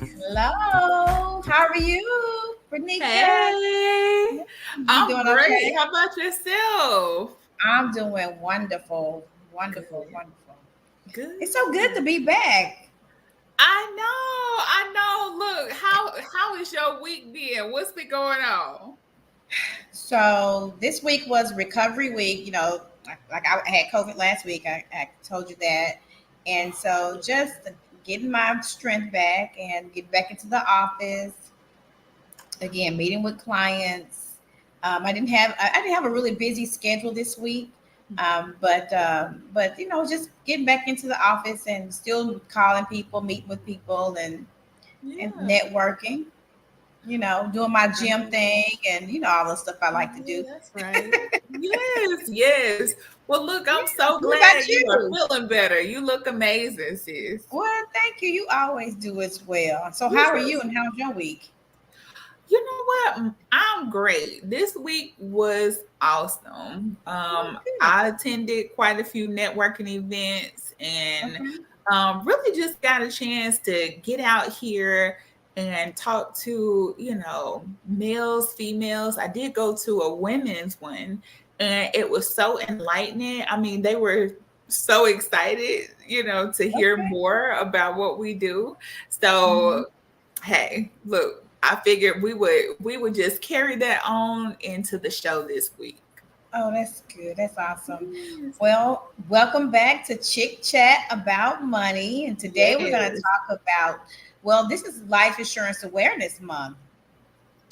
Hello, how are you, Verneka? Hey, You I'm doing great. okay? How about yourself? I'm doing wonderful, wonderful, Good, wonderful. It's so good to good. be back. I know. Look, how is your week been? What's been going on? So this week was recovery week. Like I had COVID last week. I told you that, and so just getting my strength back and get back into the office again, meeting with clients. I didn't have a really busy schedule this week, but just getting back into the office and still calling people, meeting with people, and Yeah, networking. Doing my I gym know. thing and all the stuff I I like to know do. that's right. Yes. Well, look, I'm Yeah. so What glad about you are you? feeling better. You look amazing, sis. Well, thank you. You always do as well. So, how are you Yes. and how's your week? You know what? I'm great. This week was awesome. Oh, good. I attended quite a few networking events and Okay. really just got a chance to get out here and talk to, males, females. I did go to a women's one and it was so enlightening. I mean, they were so excited, to hear Okay. more about what we do. Mhm. So hey, look, I figured we would just carry that on into the show this week. Oh, that's good. That's awesome. Yes. Well, welcome back to Chick Chat about money. And today we're going to Yes, talk about, well, this is Life Insurance Awareness Month.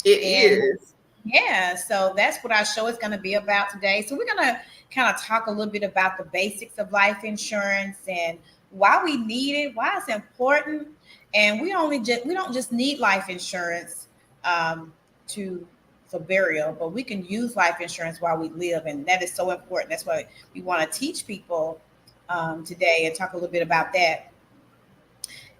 it And is. yeah, so that's what our show is going to be about today. So we're going to kind of talk a little bit about the basics of life insurance and why we need it, why it's important. And we don't just need life insurance to for burial, but we can use life insurance while we live, and that is so important. That's why we want to teach people today and talk a little bit about that.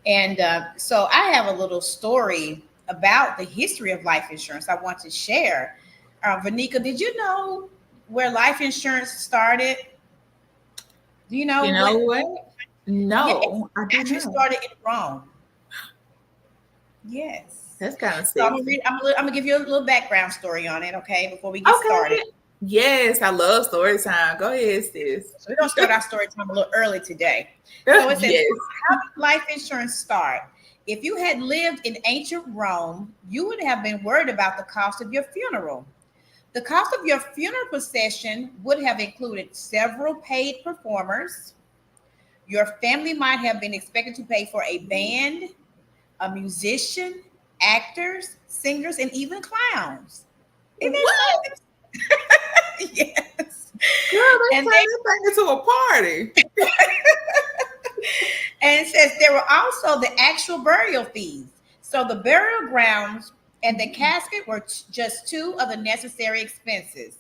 And so I have a little story about the history of life insurance I want to share. Verneka, did you know where life insurance started? Do you know You know what? what? Yeah, it No, I do actually not. started in Rome. Yes. That's kind of So I'm gonna sexy. read. I'm gonna give you a little background story on it, okay, before we get started. Okay. Yes, I love story time. Go ahead, sis. So we're gonna start our story time a little early today. So it says, Yes. how did life insurance start? If you had lived in ancient Rome, you would have been worried about the cost of your funeral. The cost of your funeral procession would have included several paid performers. Your family might have been expected to pay for a band, a musician, actors, singers, and even clowns. Isn't What? that something? Yes. Girl, And they they turned this thing into a party. And it says there were also the actual burial fees. So the burial grounds and the casket were just two of the necessary expenses.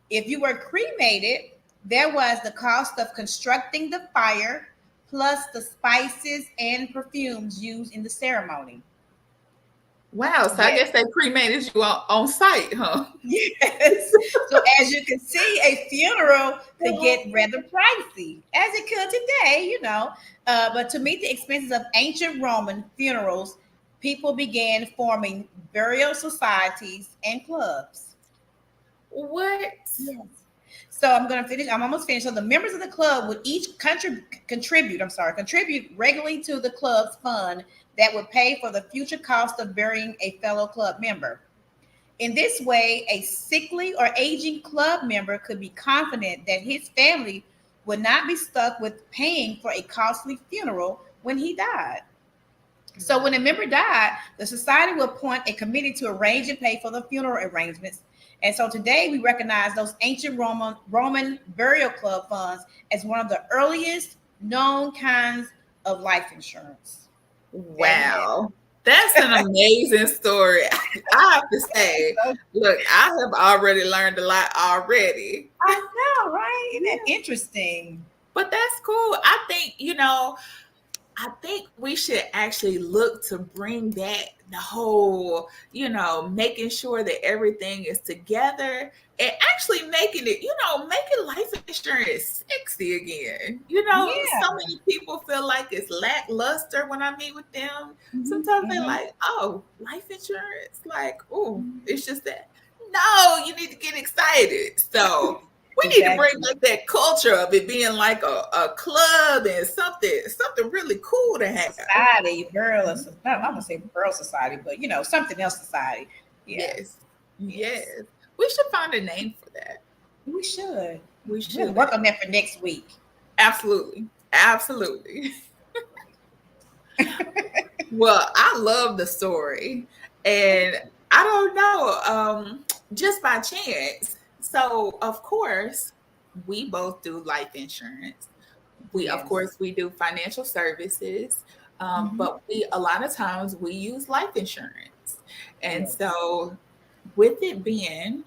If you were cremated, there was the cost of constructing the fire plus the spices and perfumes used in the ceremony. Wow, so I Yes. guess they cremated you on site, huh? Yes. So as you can see, a funeral could get rather pricey, as it could today. But to meet the expenses of ancient Roman funerals, people began forming burial societies and clubs. What? Yes. So I'm going to finish. I'm almost finished. So the members of the club would each contribute. Contribute regularly to the club's fund that would pay for the future cost of burying a fellow club member. In this way, a sickly or aging club member could be confident that his family would not be stuck with paying for a costly funeral when he died. So, when a member died, the society would appoint a committee to arrange and pay for the funeral arrangements. And so today we recognize those ancient Roman burial club funds as one of the earliest known kinds of life insurance. There you have Wow. That's an amazing story. I have to say, it. look, I have already learned a lot already. I know, right? Isn't that Yeah. interesting? But that's cool. I think, I think we should actually look to bring back the whole, making sure that everything is together and actually making it, making life insurance sexy again. So Yeah. many people feel like it's lackluster when I meet with them. Mhm, Sometimes they're mhm, like, oh, life insurance? Like, oh, it's just that. No, you need to get excited. So we need to bring exactly. back that culture of it being like a club and something really cool to have. Society, I'm gonna say girl society, but something else society. Yeah. Yes. Yes. Yes. We should find a name for that. We should. We We have to should. work on that for next week. Absolutely. Absolutely. Well, I love the story. And I don't know, just by chance. So, of course, we both do life insurance. Of Yes. course, we do financial services, Mhm. but a lot of times we use life insurance. And Yes. so, with it being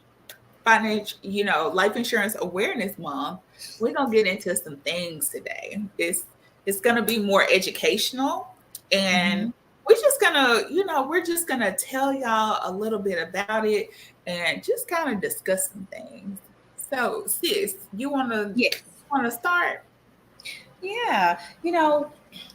life insurance awareness month, we're gonna get into some things today. It's gonna be more educational, and Mhm. we're just gonna tell y'all a little bit about it and just kind of discuss some things. So, sis, you Yes. wanna start? Yeah.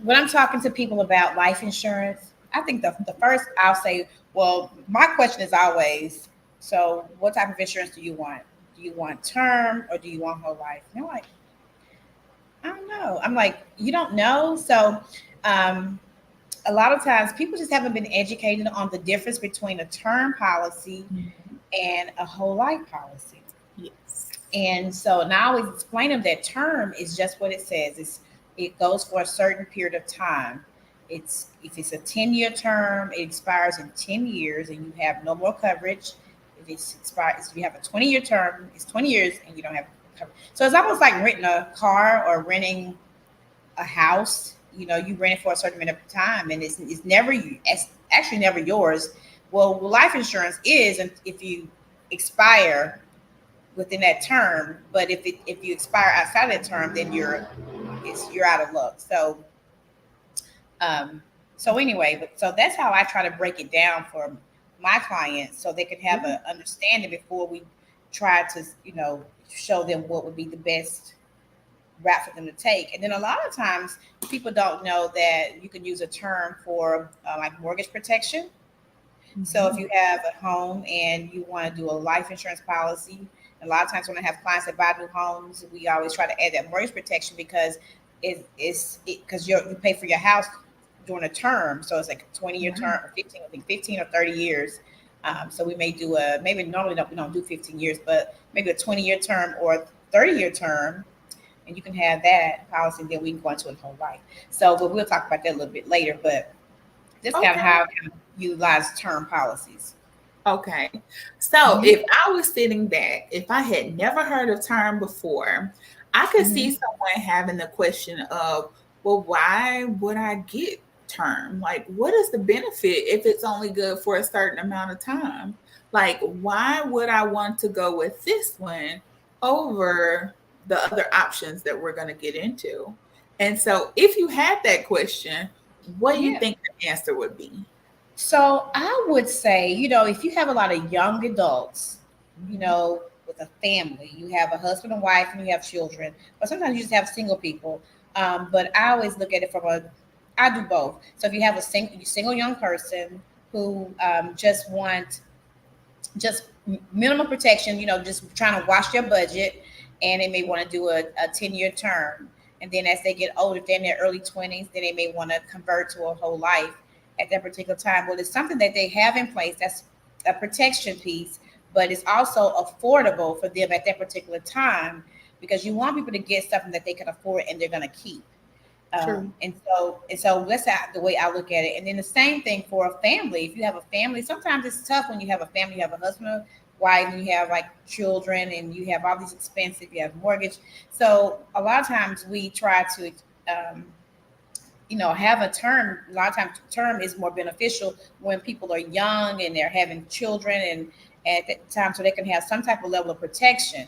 When I'm talking to people about life insurance, I think the first I'll say, well, my question is always, so what type of insurance do you want? Do you want term or do you want whole life? And they're like, I don't know. I'm like, you don't know. So um, a lot of times people just haven't been educated on the difference between a term policy Mhm. and a whole life policy. Yes. And so now I always explain them that term is just what it says. It goes for a certain period of time. It's if it's a 10-year term, it expires in 10 years and you have no more coverage. If it's expires, if you have a 20-year term, it's 20 years and you don't have coverage. So it's almost like renting a car or renting a house. You rent it for a certain amount of time and it's never you. It's actually never yours. Well, life insurance is, and if you expire within that term. But if you expire outside that term, then you're out of luck. Um, so anyway, but so that's how I try to break it down for my clients, so they can have Yeah. an understanding before we try to show them what would be the best route for them to take. And then a lot of times people don't know that you can use a term for like mortgage protection. So if Mhm. you have a home and you want to do a life insurance policy, a lot of times when I have clients that buy new homes, we always try to add that mortgage protection because because you pay for your house during a term, so it's like a 20-year Right. term or 15, I think 15 or 30 years. So we may do maybe normally we don't do 15 years, but maybe a 20-year term or a 30-year term, and you can have that policy. And then we can go into a whole life. So, but we'll talk about that a little bit later. But that's kind of Okay. how I kind of utilize term policies. Okay. So Hmm. if I was sitting back, if I had never heard of term before, I could see Hmm. someone having the question of, well, why would I get term? Like, what is the benefit if it's only good for a certain amount of time? Like, why would I want to go with this one over the other options that we're going to get into? And so if you had that question, what do you Yeah. think the answer would be? So I would say, if you have a lot of young adults, with a family, you have a husband and wife and you have children, or sometimes you just have single people. But I always look at it I do both. So if you have a single young person who just minimum protection, just trying to watch their budget, and they may want to do a 10-year term. And then as they get older, if they're in their early 20s, then they may want to convert to a whole life at that particular time. Well, it's something that they have in place that's a protection piece, but it's also affordable for them at that particular time because you want people to get something that they can afford and they're going to keep. True. And so that's the way I look at it. And then the same thing for a family. If you have a family, sometimes it's tough when you have a family. You have a husband, or wife, and you have like children, and you have all these expenses. You have mortgage. So a lot of times we try to, have a term. A lot of times, term is more beneficial when people are young and they're having children, and at that time, so they can have some type of level of protection.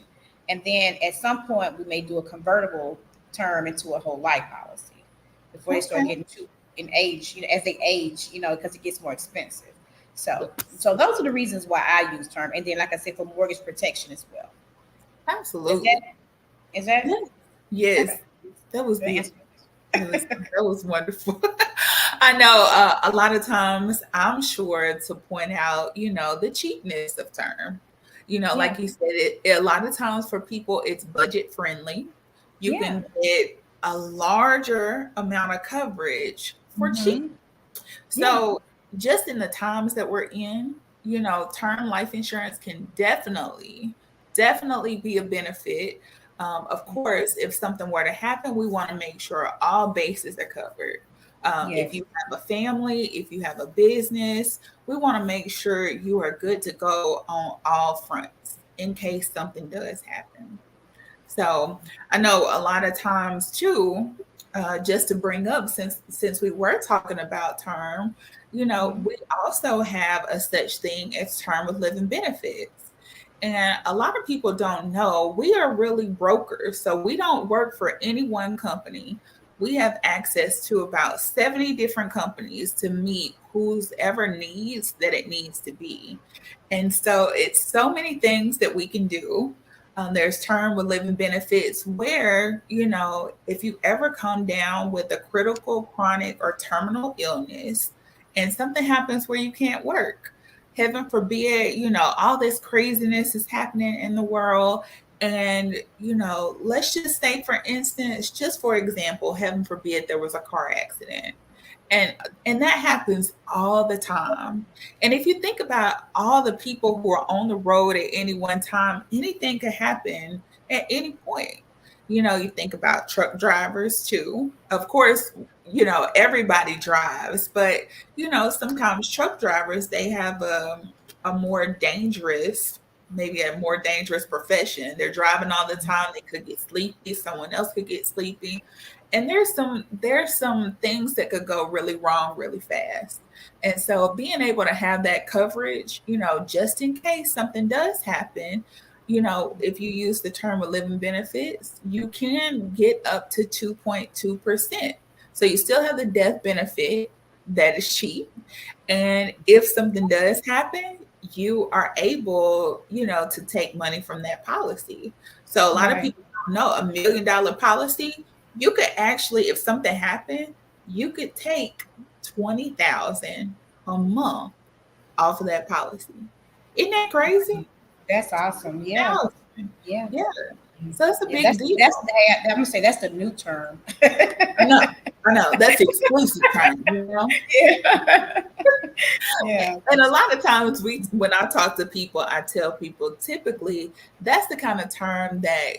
And then at some point, we may do a convertible term into a whole life policy. before they start Okay. getting too in age, as they age, because it gets more expensive. So those are the reasons why I use term. And then, like I said, for mortgage protection as well. Is Absolutely. that is that Yes. Yes. okay? That was Good beautiful. answer. That was wonderful. I know a lot of times I'm sure to point out, the cheapness of term. Yeah, Like you said, a lot of times for people, it's budget friendly. You yeah, can get a larger amount of coverage for cheap. hmm, yeah, So, just in the times that we're in, term life insurance can definitely be a benefit. Of course, if something were to happen, we want to make sure all bases are covered. If yes, you have a family, if you have a business, we want to make sure you are good to go on all fronts in case something does happen. So I know a lot of times too, just to bring up since we were talking about term, hmm, we also have a such thing as term with living benefits. And a lot of people don't know we are really brokers. So we don't work for any one company. We have access to about 70 different companies to meet whose ever needs that it needs to be. And so it's so many things that we can do. There's term with living benefits where, if you ever come down with a critical, chronic, or terminal illness and something happens where you can't work, heaven forbid, all this craziness is happening in the world. And, let's just say, for instance, just for example, heaven forbid there was a car accident. And and that happens all the time. And if you think about all the people who are on the road at any one time, anything could happen at any point. You think about truck drivers too. Of course, everybody drives, but sometimes truck drivers, they have a more dangerous, maybe a more dangerous profession. They're driving all the time. They could get sleepy. Someone else could get sleepy, and there's some things that could go really wrong really fast. And so being able to have that coverage, just in case something does happen, if you use the term of living benefits, you can get up to 2.2%. So you still have the death benefit that is cheap. And if something does happen, you are able, to take money from that policy. So a lot of right, people don't know $1 million policy, you could actually, if something happened, you could take 20,000 a month off of that policy. Isn't that crazy? that's awesome. Yeah, 20,000. yeah, Yeah. So it's a yeah. big That's deal. I'm gonna say that's the new term. I know. I know. That's the exclusive term. Yeah, yeah, And a lot of times when I talk to people, I tell people typically that's the kind of term that,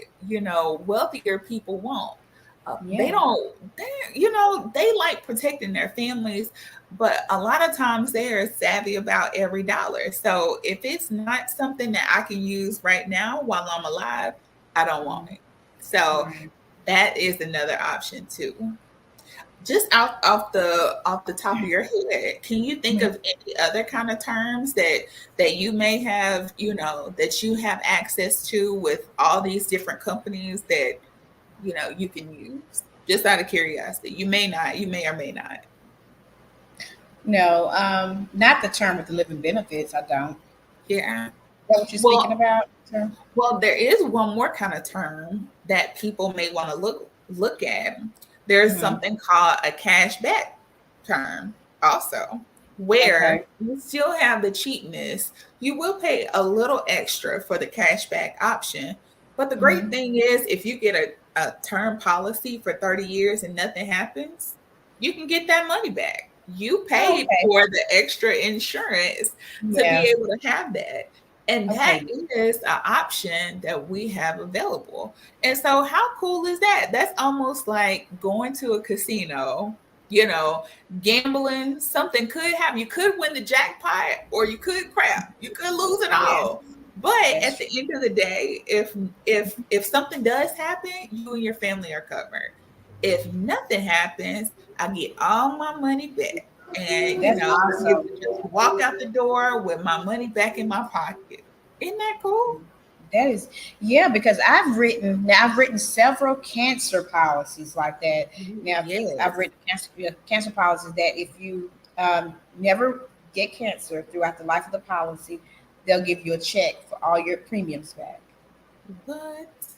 wealthier people want. They yeah, don't, they like protecting their families, but a lot of times they're savvy about every dollar. So if it's not something that I can use right now while I'm alive, I don't want it. So right. that is another option too. Just off the top of your head, can you think of any other kind of terms that you may have, that you have access to with all these different companies that you can use? Just out of curiosity, you may not, you may or may not. No, not the term with the living benefits. I don't. Is Yeah. that what you're speaking Well, about? Sir? there is one more kind of term that people may want to look at. There's Hmm. something called a cashback term also, where Okay. you still have the cheapness. You will pay a little extra for the cashback option. But the great Hmm. thing is if you get a term policy for 30 years and nothing happens, you can get that money back. You Oh, paid okay. for the extra insurance to be Yeah. able to have that. And that Okay. is an option that we have available. And so, how cool is that? That's almost like going to a casino, you know, gambling. Something could happen. You could win the jackpot or you could crap. You could lose it Yeah, all. But that's at the true. end of the day, if something does happen, you and your family are covered. If nothing happens, I get all my money back. And That's I get awesome. to just walk out the door with my money back in my pocket. Isn't that cool? That is, yeah, because I've written several cancer policies like that. Now, I've Yes. written cancer policies that if you never get cancer throughout the life of the policy, they'll give you a check for all your premiums back. What? Yes,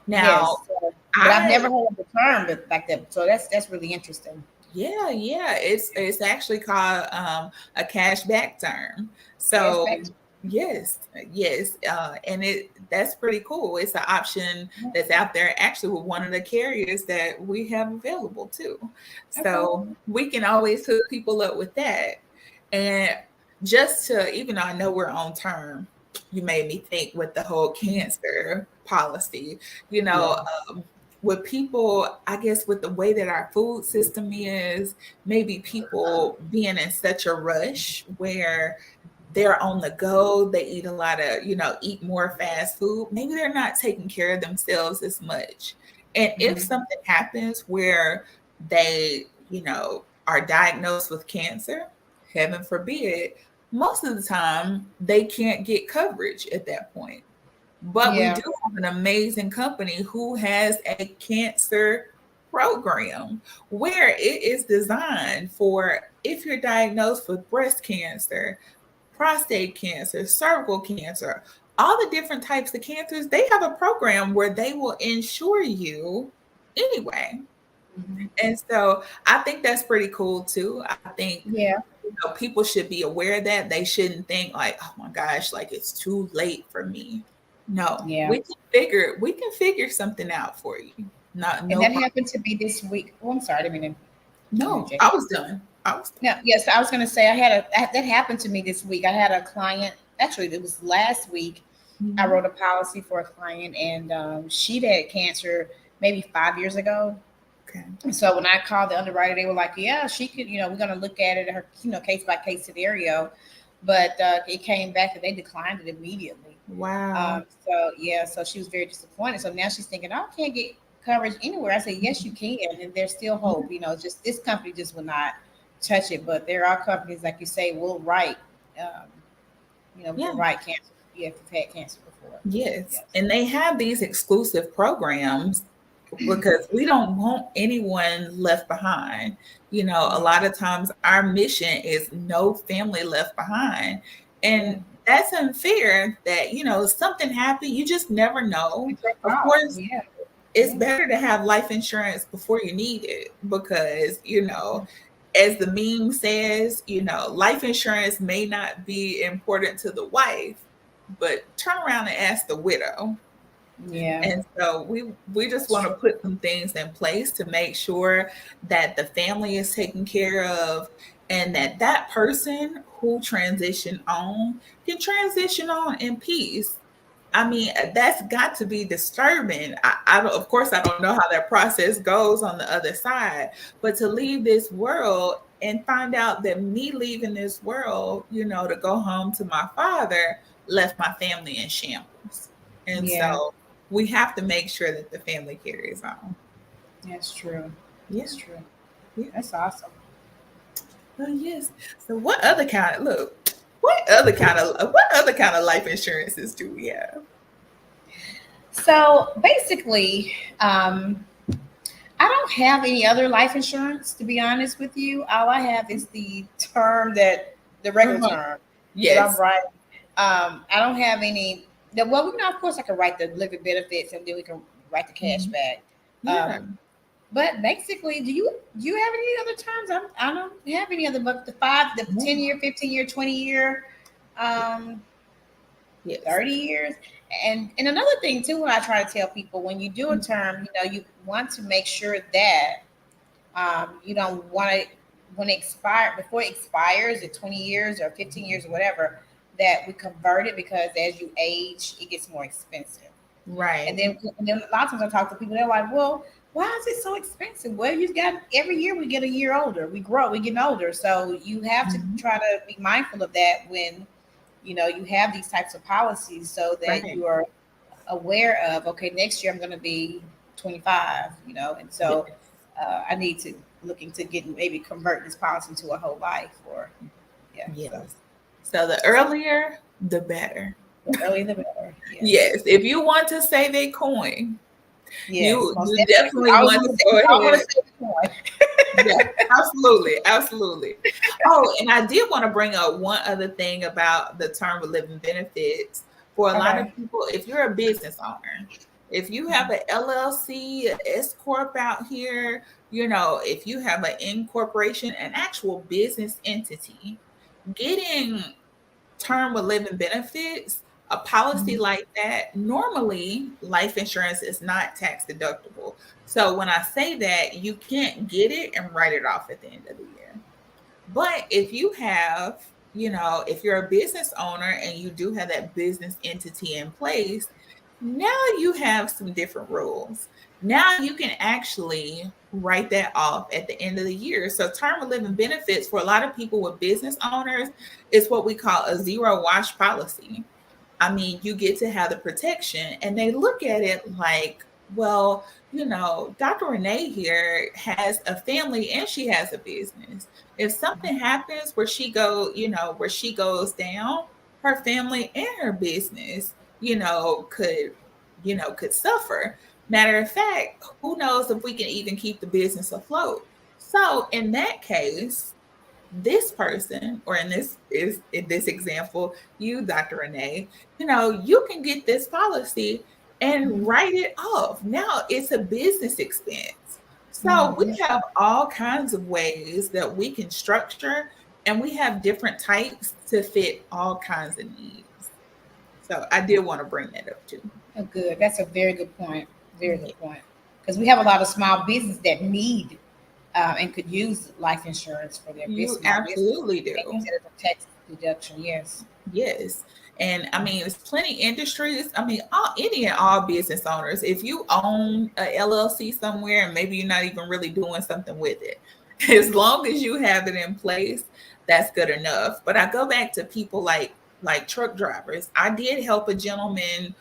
Now, but I've I never heard of the term like that. So that's really interesting. yeah, it's actually called a cashback term. Cash So back. yes, and that's pretty cool. It's an option that's out there actually with one of the carriers that we have available too. Okay. So we can always hook people up with that. And just to, even though I know we're on term, you made me think with the whole cancer policy, you know, Yeah. with people, I guess with the way that our food system is, maybe people being in such a rush where they're on the go, they eat a lot of, eat more fast food. Maybe they're not taking care of themselves as much. And if Mhm. something happens where they, are diagnosed with cancer, heaven forbid, most of the time they can't get coverage at that point. But we Yeah. do have an amazing company who has a cancer program where it is designed for if you're diagnosed with breast cancer, prostate cancer, cervical cancer, all the different types of cancers, they have a program where they will insure you anyway. Mhm. And so I think that's pretty cool too. I think Yeah. people should be aware of that. They shouldn't think like, oh my gosh, like it's too late for me. No, Yeah. we can figure something out for you. Not And no that problem. happened to me this week. Oh, I'm sorry, I didn't mean to No, interject. I was done. I was No, yes, I was going to say that happened to me this week. I had a client. Actually, it was last week. I done. wrote a policy for a client, and she'd had cancer maybe 5 years ago. Okay. And so when I called the underwriter, they were like, "Yeah, she could. We're going to look at it, her, case by case scenario." But it came back that they declined it immediately. Wow. So yeah, so she was very disappointed. So now she's thinking, "Oh, I can't get coverage anywhere." I said, "Yes, you can, and there's still hope. Just this company just will not touch it, but there are companies like you say will write, um, will Yeah. write cancer. Yeah, if you've had cancer before. Yes. Yes. And they have these exclusive programs because we don't want anyone left behind. A Yeah. lot of times our mission is no family left behind. Yeah. And that's unfair that, something happened. You just never know. It's your Of fault. course, Yeah. it's Yeah. better to have life insurance before you need it because, as the meme says, life insurance may not be important to the wife, but turn around and ask the widow. Yeah. And so we just That's want true. to put some things in place to make sure that the family is taken care of and that person who transitioned on can transition on in peace. I mean, that's got to be disturbing. I don't, of course, I don't know how that process goes on the other side, but to leave this world and find out that me leaving this world, to go home to my father, left my family in shambles. And Yeah. so we have to make sure that the family carries on. That's true. That's Yeah, true. yeah. That's awesome. Oh yes. So what other kind of life insurances do we have? So basically, I don't have any other life insurance, to be honest with you. All I have is the regular Uh-huh. term that I'm Yes. writing. I don't have any. Well, of course, I can write the living benefits, and then we can write the cash Mhm. back. Yeah. Um, but basically, do you have any other terms? I don't have any other, but the Yeah. 10 year, 15 year, 20 year, um, Yes. 30 years. And another thing too, what I try to tell people, when you do a term, you want to make sure that you don't want to when it expire before it expires at 20 years or 15 years or whatever, that we convert it, because as you age it gets more expensive. and Right. then and then a lot of times I talk to people, they're like, well, why is it so expensive? Well, you got every year we get a year older, we grow, we get older, so you have to Mhm. try to be mindful of that when you have these types of policies, so that Right. you are aware of, okay, next year I'm going to be 25, and so Yes. I need to look into getting, maybe convert this policy to a whole life, or yeah, so Yes. So the so earlier, the better. The earlier the better. Yes, if you want to save a coin, Yes, you most definitely. definitely want to go I want to ahead. say more. Yeah, absolutely, absolutely. Oh, and I did want to bring up one other thing about the term of living benefits. For a lot of Okay. people, if you're a business owner, if you have an LLC, a S corp out here, if you have an incorporation, an actual business entity, getting term of living benefits, a policy Mhm. like that, normally life insurance is not tax deductible. So when I say that, you can't get it and write it off at the end of the year. But if you have, if you're a business owner and you do have that business entity in place, now you have some different rules. Now you can actually write that off at the end of the year. So, term of living benefits for a lot of people with business owners is what we call a zero wash policy. I mean, you get to have the protection, and they look at it like, well, Dr. Renee here has a family and she has a business. If something happens where she goes down, her family and her business, could suffer. Matter of fact, who knows if we can even keep the business afloat. So in that case, this person, or in this example, you, Dr. Renee, you can get this policy and write it off. Now it's a business expense. So we Mhm. have all kinds of ways that we can structure, and we have different types to fit all kinds of needs. So I did want to bring that up too. Oh, good. That's a very good point. Very Yeah, good point. Because we have a lot of small business that need and could use life insurance for their you small business. absolutely They use do. it as a tax deduction. Yes. Yes. And I mean, there's plenty industries. I mean, any and all business owners, if you own a LLC somewhere and maybe you're not even really doing something with it, as long as you have it in place, that's good enough. But I go back to people like truck drivers. I did help a gentleman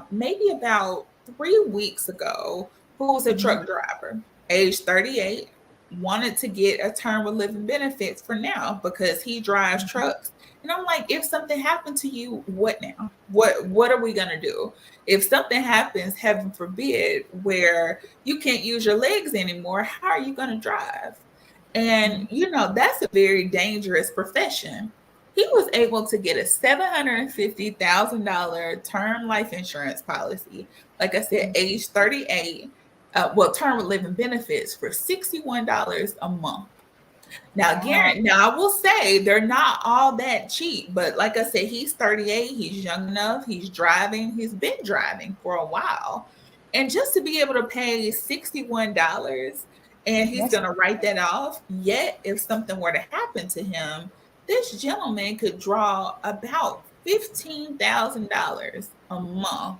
maybe about 3 weeks ago who was a Mhm. truck driver, age 38, wanted to get a term of living benefits for now because he drives trucks. And I'm like, if something happened to you, what now? What are we gonna do? If something happens, heaven forbid, where you can't use your legs anymore, how are you gonna drive? And Mhm. that's a very dangerous profession. He was able to get a $750,000 term life insurance policy. Like I said, age 38, term of living benefits for $61 a month. Now, Wow. Garrett, now I will say they're not all that cheap, but like I said, he's 38, he's young enough, he's driving, he's been driving for a while. And just to be able to pay $61 and he's That's going to write that off, yet if something were to happen to him, this gentleman could draw about $15,000 a month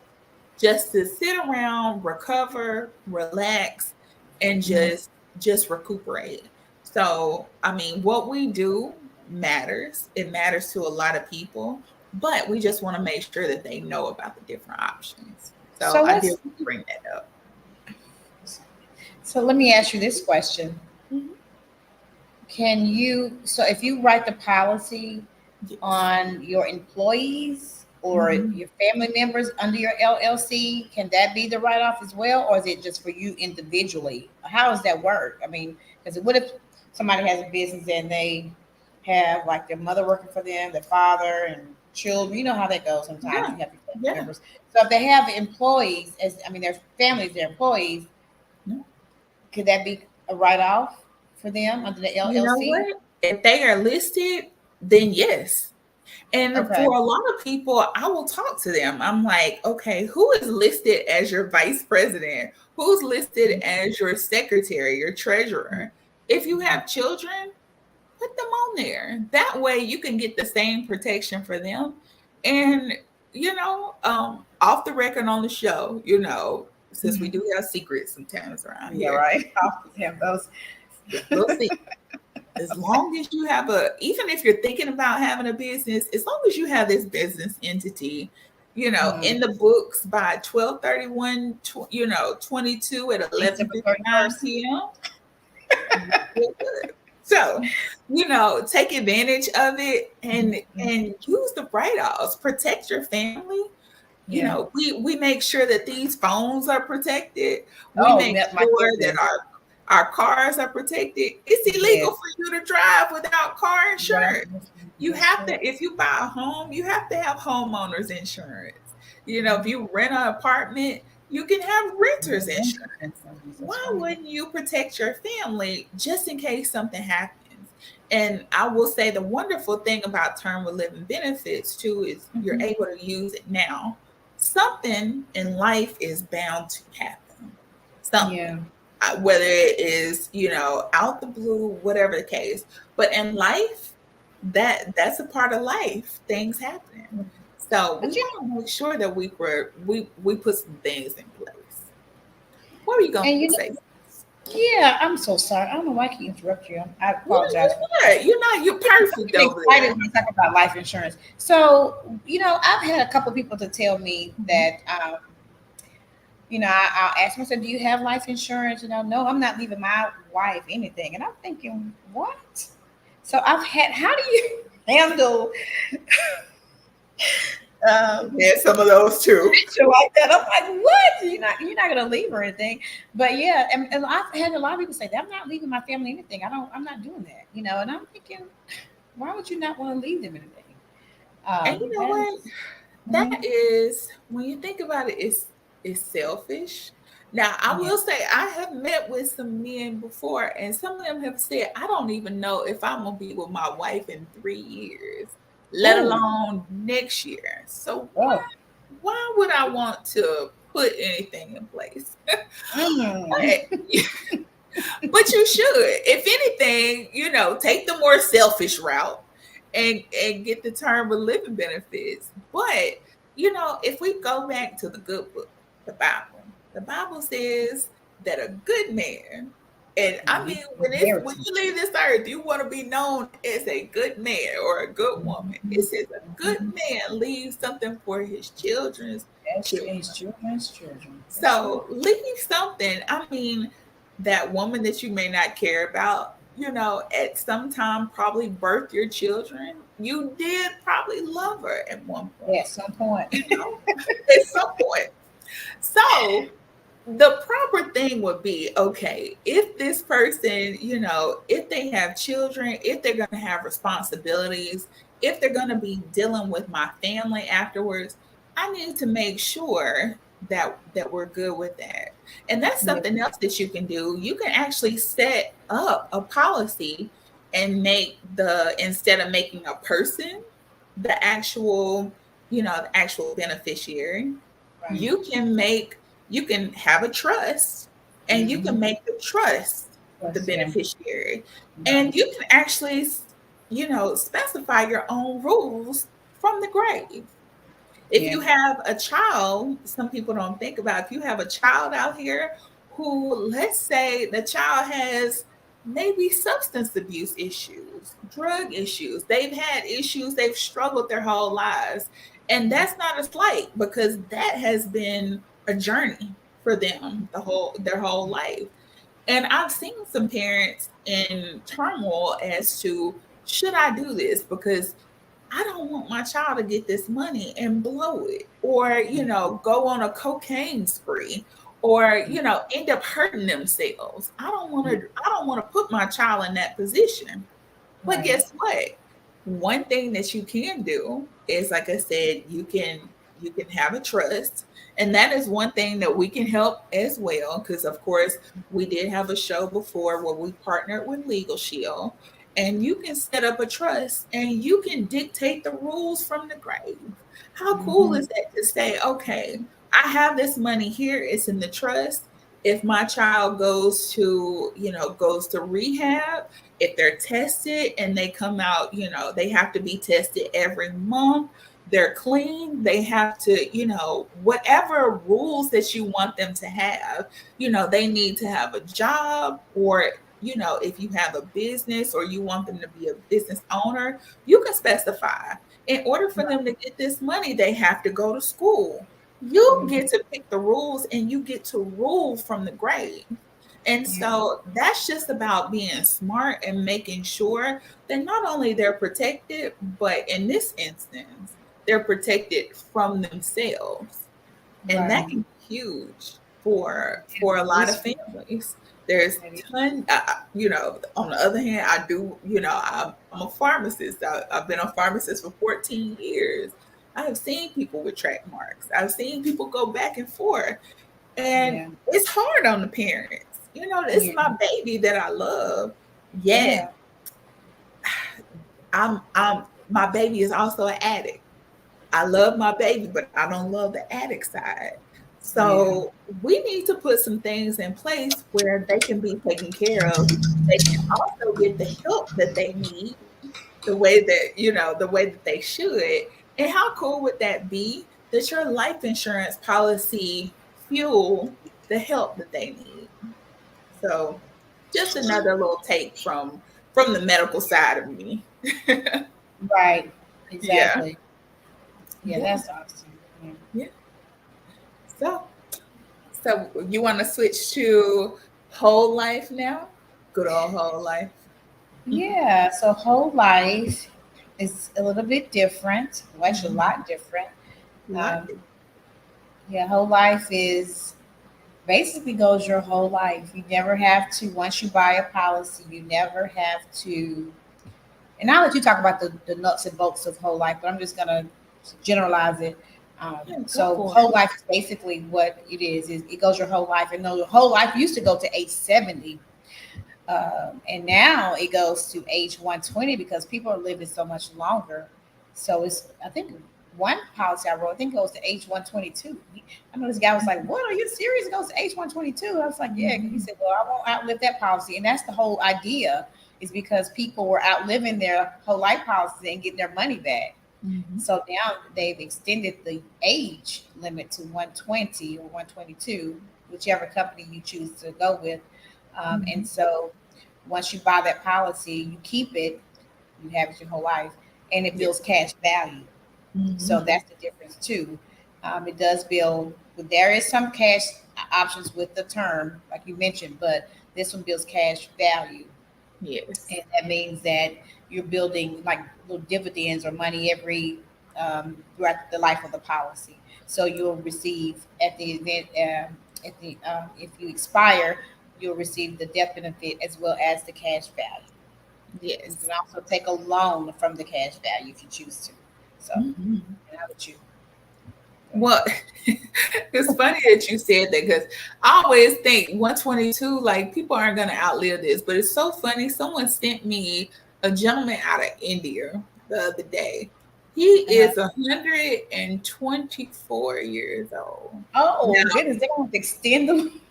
just to sit around, recover, relax, and mhm. just recuperate. So, I mean, what we do matters. It matters to a lot of people, but we just want to make sure that they know about the different options. So, So I did let's. bring that up. So let me ask you this question: Mhm. Can you? So if you write the policy Yes. on your employees or Mhm. your family members under your LLC, can that be the write off as well, or is it just for you individually? How does that work? I mean, because what if somebody has a business and they have like their mother working for them, their father, and children? You know how that goes. Sometimes Yeah. you have your family Yeah. members. So if they have employees, as I mean, their families, their employees, Yeah. could that be a write off for them under the You know LLC? what? If they are listed, then yes. And Okay. for a lot of people, I will talk to them. I'm like, okay, who is listed as your vice president? Who's listed as your secretary, your treasurer? If you have children, put them on there. That way you can get the same protection for them. And, off the record on the show, since we Mhm. do have secrets sometimes around Yeah, here, right. I'll have those. little secrets. As long as you have even if you're thinking about having a business, as long as you have this business entity, Mhm. in the books by 12/31, 22 at December 11:59 31st. p.m., you're good. So, take advantage of it and use the write-offs. Protect your family. Yeah. We make sure that these phones are protected. We Oh, make my sure that goodness. our cars are protected. It's illegal Yes. for you to drive without car insurance. You That's have to, true. if you buy a home, you have to have homeowners insurance. If you rent an apartment, you can have renters insurance. That's Why right. wouldn't you protect your family just in case something happens? And I will say the wonderful thing about term of living benefits too is you're Mhm. able to use it now. Something in life is bound to happen. Yeah. Something. Whether it is, out the blue, whatever the case. But in life, that's a part of life. Things happen. So we But you want to make sure that we put some things in place. What are you gonna and you know, say? yeah, I'm so sorry. I don't know why I keep interrupting you. I apologize for You're not. You're not. You're I perfect get over excited there. when I talk about life insurance. So, I've had a couple people to tell me Mhm. that, I'll ask myself, do you have life insurance? No, I'm not leaving my wife anything. And I'm thinking, what? So how do you handle Yeah, some of those too. situation like that? I'm like, what? You're not gonna leave her anything. But yeah, and I've had a lot of people say that I'm not leaving my family anything. I'm not doing that. And I'm thinking, why would you not want to leave them anything? And you know That what? is, That mhm. is, when you think about it, it's selfish. Now, I Yeah. will say I have met with some men before, and some of them have said, I don't even know if I'm gonna be with my wife in 3 years, let Oh, alone next year. So oh. why would I want to put anything in place? Mm. But but you should. If anything, take the more selfish route and get the term of living benefits. But if we go back to the good book, the Bible says that a good man, and I mean when Inheritance. you leave this earth, you want to be known as a good man or a good woman. It Mhm. says a good Mhm. man leaves something for his children's That's children. his children's children. That's right. So leave something. I mean, that woman that you may not care about, at some time probably birthed your children. You did probably love her at one Yeah, point, at some point. at some point. So the proper thing would be, okay, if this person, if they have children, if they're going to have responsibilities, if they're going to be dealing with my family afterwards, I need to make sure that we're good with that. And that's Yeah. something else that you can do. You can actually set up a policy and make instead of making a person the actual beneficiary, Right. you can have a trust, and you Mm-hmm. can make the trust the Plus, yeah. beneficiary, Right. and you can actually specify your own rules from the grave. If Yeah. you have a child, some people don't think about, if you have a child out here who, let's say the child has maybe substance abuse issues, drug issues, they've had issues, they've struggled their whole lives. And that's not a slight, because that has been a journey for them their whole life. And I've seen some parents in turmoil as to, should I do this? Because I don't want my child to get this money and blow it, or, go on a cocaine spree, or, end up hurting themselves. I don't want to put my child in that position. But Right. guess what? One thing that you can do is, like I said, you can have a trust. And that is one thing that we can help as well. Because of course, we did have a show before where we partnered with Legal Shield. And you can set up a trust and you can dictate the rules from the grave. How cool Mm-hmm. is that to say, okay, I have this money here, it's in the trust. If my child goes to rehab, if they're tested and they come out, they have to be tested every month. They're clean. They have to, whatever rules that you want them to have, they need to have a job, or, if you have a business or you want them to be a business owner, you can specify. In order for them to get this money, they have to go to school. You Mm-hmm. get to pick the rules and you get to rule from the grave. And so that's just about being smart and making sure that not only they're protected, but in this instance, they're protected from themselves. And that Right. can be huge for a It lot is of families. There's it is. on the other hand, I do, I'm a pharmacist. I've been a pharmacist for 14 years. I have seen people with track marks. I've seen people go back and forth. And Yeah. it's hard on the parents. It's Yeah. my baby that I love. Yeah. Yet I'm my baby is also an addict. I love my baby, but I don't love the addict side. Yeah. So we need to put some things in place where they can be taken care of. They can also get the help that they need the way that they should. And how cool would that be that your life insurance policy fuel the help that they need? So just another little take from the medical side of me. Right. Yeah. Exactly. Yeah, Yeah. that's awesome. Yeah. Yeah. So you want to switch to whole life now? Good old whole life. Yeah, so whole life is a little bit different. Well, actually, a Mhm. lot different. Like Um, yeah, whole life is basically goes your whole life. You never have to, once you buy a policy, you never have to. And I'll let you talk about the nuts and bolts of whole life, but I'm just going to generalize it. yeah, go So, for whole it. life is basically what it is it goes your whole life. And no, the whole life used to go to age 70. And now it goes to age 120 because people are living so much longer. So it's, I think, one policy I wrote, I think it goes to age 122. I know this guy was like, "What, are you serious? It goes to age 122?" I was like, "Yeah." He Mhm. said, "Well, I won't outlive that policy." And that's the whole idea, is because people were outliving their whole life policies and getting their money back. Mhm. So now they've extended the age limit to 120 or 122, whichever company you choose to go with. And Mhm. so once you buy that policy, you keep it, you have it your whole life, and it Yeah. builds cash value. So Mhm. that's the difference too. It does build, but there is some cash options with the term, like you mentioned, but this one builds cash value. Yes. And that means that you're building like little dividends or money every throughout the life of the policy. So you'll receive at the event, if you expire, you'll receive the death benefit as well as the cash value. You Yes. can also take a loan from the cash value if you choose to. So, Mhm. and how would you? Go ahead. Well, it's funny that you said that because I always think 122, like people aren't going to outlive this, but it's so funny. Someone sent me a gentleman out of India the other day. He Uh-huh. is 124 years old. Oh Now, goodness, they want to extend them.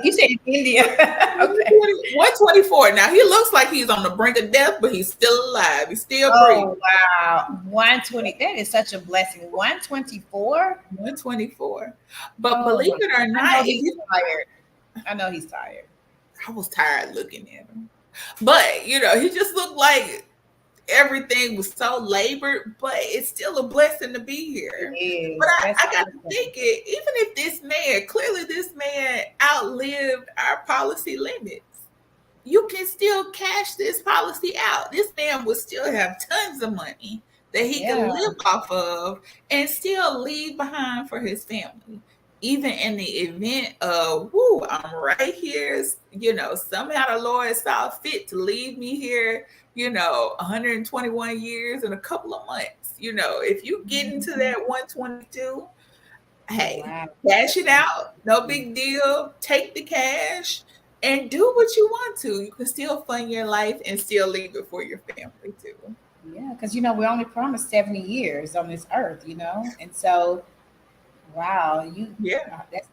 You said India. Okay. 124. Now, he looks like he's on the brink of death, but he's still alive. He's still breathing. Oh wow, 120. That is such a blessing. 124. 124. But Oh believe my! it or I not, know he's tired. I know he's tired. I was tired looking at him. But, he just looked like everything was so labored, but it's still a blessing to be It here. But is. That's I got to awesome. thinking, even if this man outlived our policy limits, you can still cash this policy out. This man would still have tons of money that he can Yeah. live off of and still leave behind for his family. Even in the event of, whoo, I'm right here, somehow the Lord saw fit to leave me here, 121 years and a couple of months. If you get into Mhm. that 122, hey, Wow. cash That's it out. No amazing. big deal. Take the cash and do what you want to. You can still fund your life and still leave it for your family too. Yeah, because we're only promised 70 years on this earth, and so wow, Yeah. that's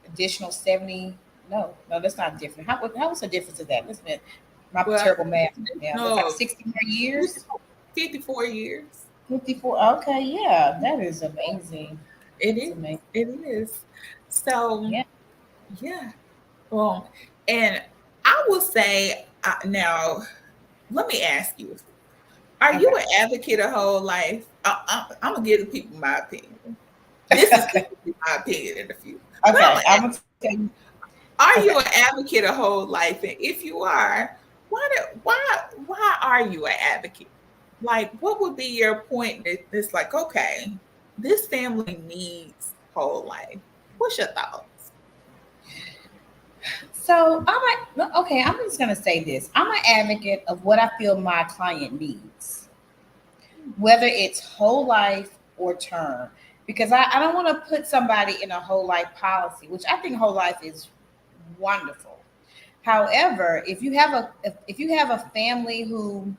additional 70. No, no, that's not different. What's the difference of that? Listen, my Well, terrible math. Yeah, what's that? no, 60 more years? 54 years. 54. Okay, yeah, that is amazing. It That's is. amazing. It is. So, Yeah. yeah. Well, and I will say now, let me ask you, are you Okay. an advocate of whole life? I'm going to give the people my opinion. This is Okay. my opinion in the future. But I'm Okay. going to I'm ask, gonna tell you. Are Okay. you an advocate of whole life? And if you are, why are you an advocate? Like, what would be your point that it's like, okay, this family needs whole life? What's your thoughts? So okay, I'm just gonna say this. I'm an advocate of what I feel my client needs, whether it's whole life or term. Because I don't want to put somebody in a whole life policy, which I think whole life is wonderful. However, if you have a family who,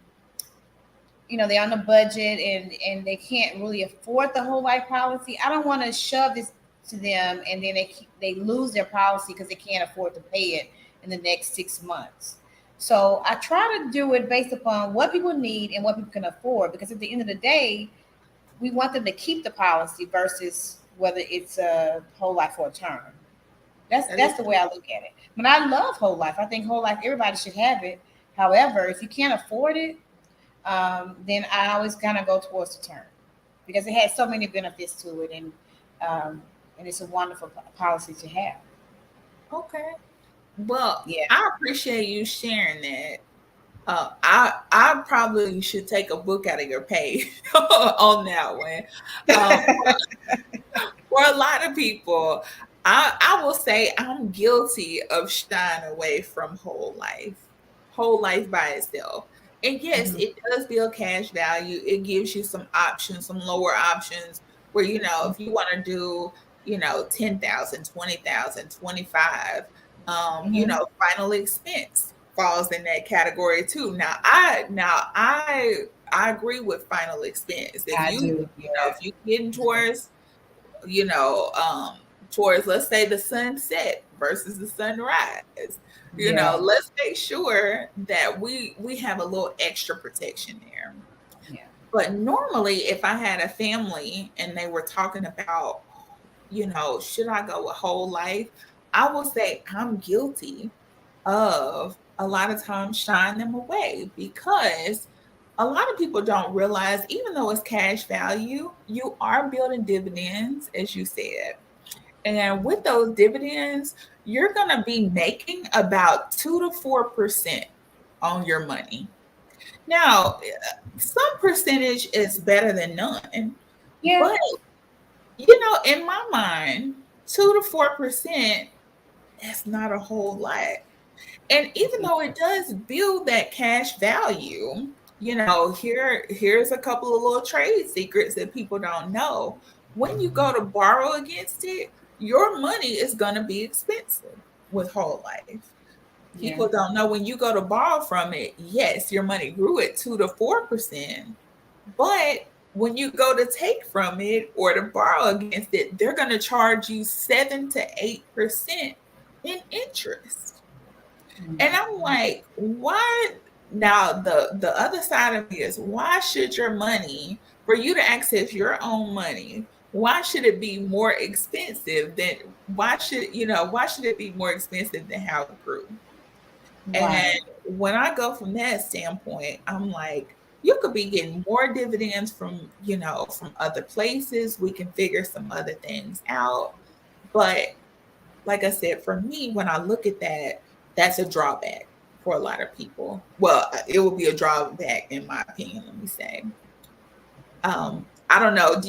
they're on a budget and they can't really afford the whole life policy, I don't want to shove this to them and then they lose their policy because they can't afford to pay it in the next 6 months. So I try to do it based upon what people need and what people can afford, because at the end of the day, we want them to keep the policy versus whether it's a whole life or a term. That's That is that's the way I look at it. But I love whole life. I think whole life everybody should have it. However, if you can't afford it, then I always kind of go towards the term because it has so many benefits to it, and it's a wonderful policy to have. okay. Well, Yeah. I appreciate you sharing that. I probably should take a book out of your page on that one. Um, for a lot of people, I will say I'm guilty of shying away from whole life by itself. And yes, Mhm. it does build cash value. It gives you some options, some lower options where, if you want to do, 10,000, 20,000, 25, Mhm. final expense falls in that category too. Now I agree with final expense. If I you, do. if Yeah. you getting you know, um, towards, let's say, the sunset versus the sunrise. Yeah. Let's make sure that we have a little extra protection there. Yeah. But normally, if I had a family and they were talking about, should I go a whole life? I will say I'm guilty of a lot of times shying them away because a lot of people don't realize, even though it's cash value, you are building dividends, as you said. And with those dividends, you're going to be making about 2 to 4% on your money. Now, some percentage is better than none, Yeah. but in my mind, 2 to 4% is not a whole lot. And even though it does build that cash value, here's a couple of little trade secrets that people don't know. When you go to borrow against it, your money is going to be expensive with whole life. Yeah. People don't know when you go to borrow from it, yes, your money grew at 2 to 4%, but when you go to take from it or to borrow against it, they're going to charge you 7 to 8% in interest. And I'm like, why? Now, the other side of me is, why should your money, for you to access your own money, why should it be more expensive than, why should it be more expensive than how it grew? And Right. when I go from that standpoint, I'm like, you could be getting more dividends from other places. We can figure some other things out. But like I said, for me, when I look at that, that's a drawback for a lot of people. Well, it will be a drawback in my opinion, let me say. I don't know.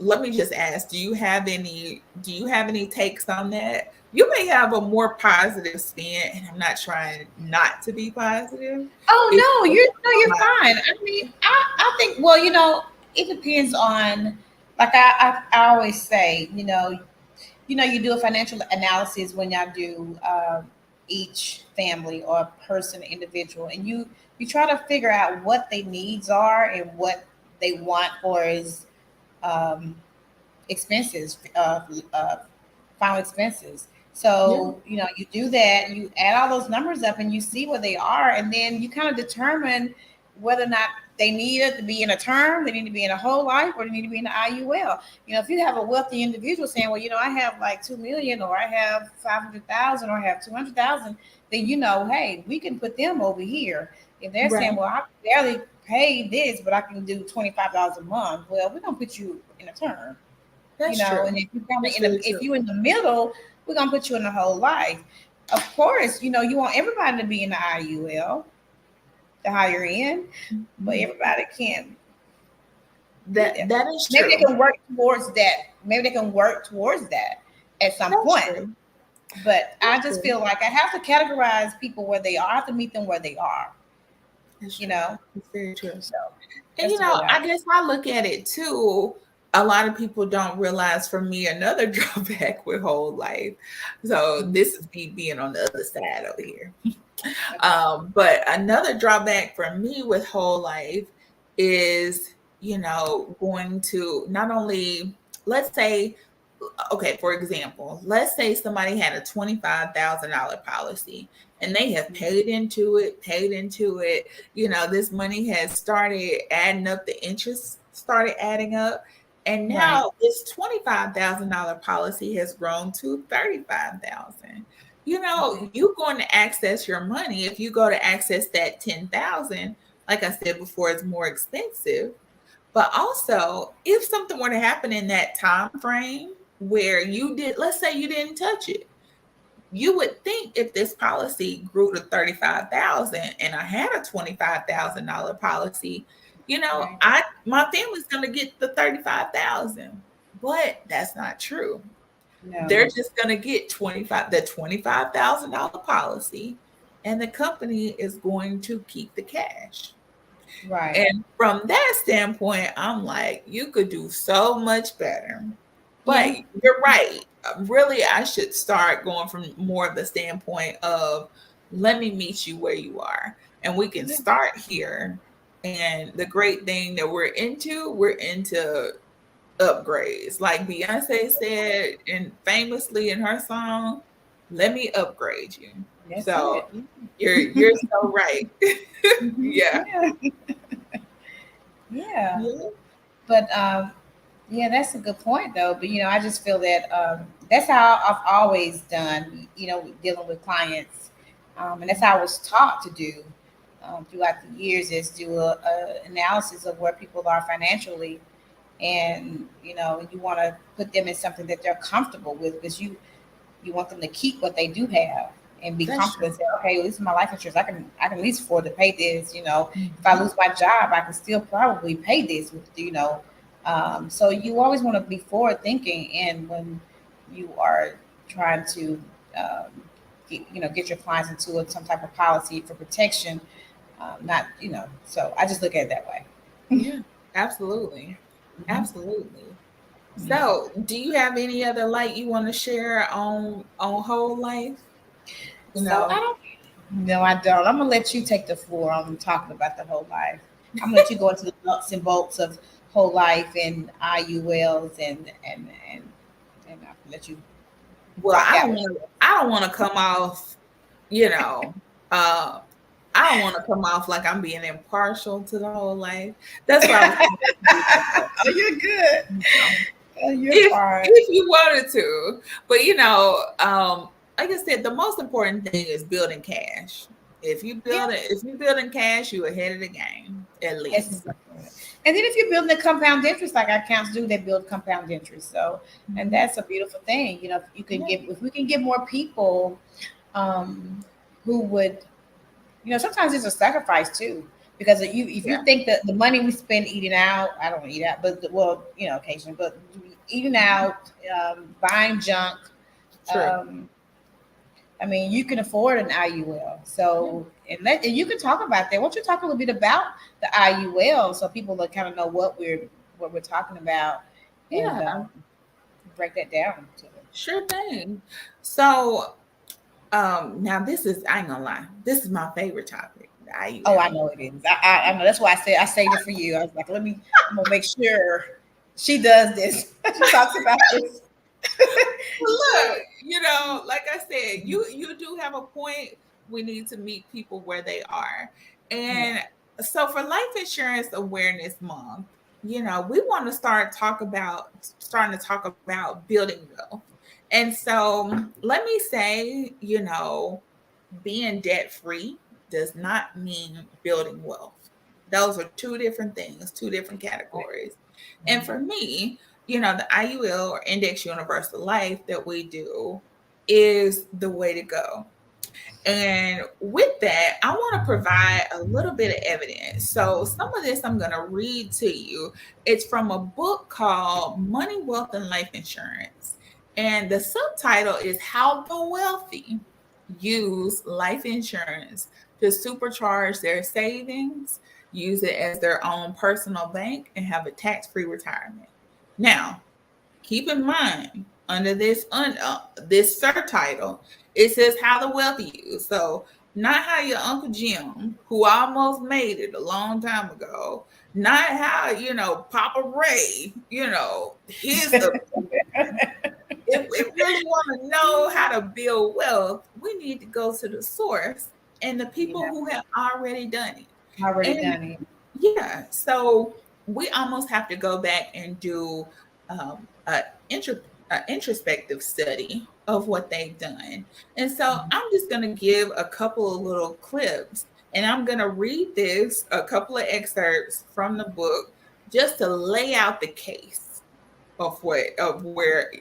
Let me just ask, do you have any takes on that? You may have a more positive spin, and I'm not trying not to be positive. It's Oh no, just you're my fine. I mean, I think, well, it depends on, like I always say, you do a financial analysis when y'all do each family or person, individual, and you try to figure out what their needs are and what they want for is um, expenses, final expenses. yeah, So, you do that, you add all those numbers up and you see where they are, and then you kind of determine whether or not they need it to be in a term, they need to be in a whole life, or they need to be in the IUL. If you have a wealthy individual saying, well, I have like 2 million, or I have 500,000, or I have 200,000, then hey, we can put them over here. If they're saying, right. well, I barely pay this, but I can do $25 a month, well, we're gonna put you in a term. That's And true. if you kind of That's very if true. you in the middle, we're gonna put you in the whole life. Of course, you want everybody to be in the IUL, the higher end, but everybody can't. That is Maybe true. they can work towards that. Maybe they can work towards that at some That's point. true. But I just feel like I have to categorize people where they are. I have to meet them where they are. That's It's very true. So, and I guess I look at it too. A lot of people don't realize, for me, another drawback with whole life. So this is me being on the other side over here. But another drawback for me with whole life is, going to not only, let's say, okay, for example, let's say somebody had a $25,000 policy and they have paid into it. This money has started adding up, the interest started adding up. And now this $25,000 policy has grown to $35,000. You're going to access your money. If you go to access that $10,000, like I said before, it's more expensive. But also, if something were to happen in that time frame where let's say you didn't touch it, you would think if this policy grew to $35,000 and I had a $25,000 policy, my family's going to get the $35,000. But that's not true. No. They're just going to get the $25,000 policy, and the company is going to keep the cash. Right. And from that standpoint, I'm like, you could do so much better. But you're right. Really, I should start going from more of the standpoint of, let me meet you where you are. And we can start here. And the great thing that we're into upgrades. Like Beyonce said, and famously in her song, let me upgrade you. That's so it. you're so right. Yeah. But that's a good point though. But I just feel that that's how I've always done, dealing with clients. And that's how I was taught to do throughout the years, is do a analysis of where people are financially. And you want to put them in something that they're comfortable with, because you want them to keep what they do have and be comfortable and say, okay, well, this is my life insurance. I can at least afford to pay this. If I lose my job, I can still probably pay this with, so you always want to be forward thinking, and when you are trying to get your clients into some type of policy for protection, not so I just look at it that way. Yeah, absolutely. Absolutely. So, do you have any other light you want to share on whole life? No, I don't. I'm gonna let you take the floor on talking about the whole life. I'm gonna let you go into the nuts and bolts of whole life and IULs and I'll let you. Well, I don't want to come off, I don't want to come off like I'm being impartial to the whole life. That's why oh, you're good. You're fine. If you wanted to. But like I said, the most important thing is building cash. If you building cash, you're ahead of the game, at least. And then if you're building a compound interest, like our accounts do, they build compound interest. So, and that's a beautiful thing. If we can get more people who would, sometimes it's a sacrifice too, because if you think that the money we spend eating out, I don't eat out, but occasionally, but eating out, buying junk, I mean, you can afford an IUL. So, and you can talk about that. Why don't you talk a little bit about the IUL so people will kind of know what we're talking about, and break that down to them. Sure thing. So, now this is, I ain't gonna lie, this is my favorite topic. I know it is. I know. That's why I saved it for you. I was like, I'm gonna make sure she does this. She talks about this. Look, like I said, you do have a point. We need to meet people where they are. And so for Life Insurance Awareness Month, we want to starting to talk about building wealth. And so let me say, being debt free does not mean building wealth. Those are two different things, two different categories. And for me, the IUL, or Index Universal Life, that we do, is the way to go. And with that, I want to provide a little bit of evidence. So, some of this I'm going to read to you. It's from a book called Money, Wealth, and Life Insurance. And the subtitle is How the Wealthy Use Life Insurance to Supercharge Their Savings, use it as their own personal bank, and have a tax free retirement. Now, keep in mind, under this subtitle, it says how the wealthy use. So not how your Uncle Jim, who almost made it a long time ago, not how Papa Ray, his. If we really want to know how to build wealth, we need to go to the source and the people who have already done it. Yeah, so we almost have to go back and do an introspective study of what they've done. And so I'm just going to give a couple of little clips, and I'm going to read a couple of excerpts from the book, just to lay out the case of where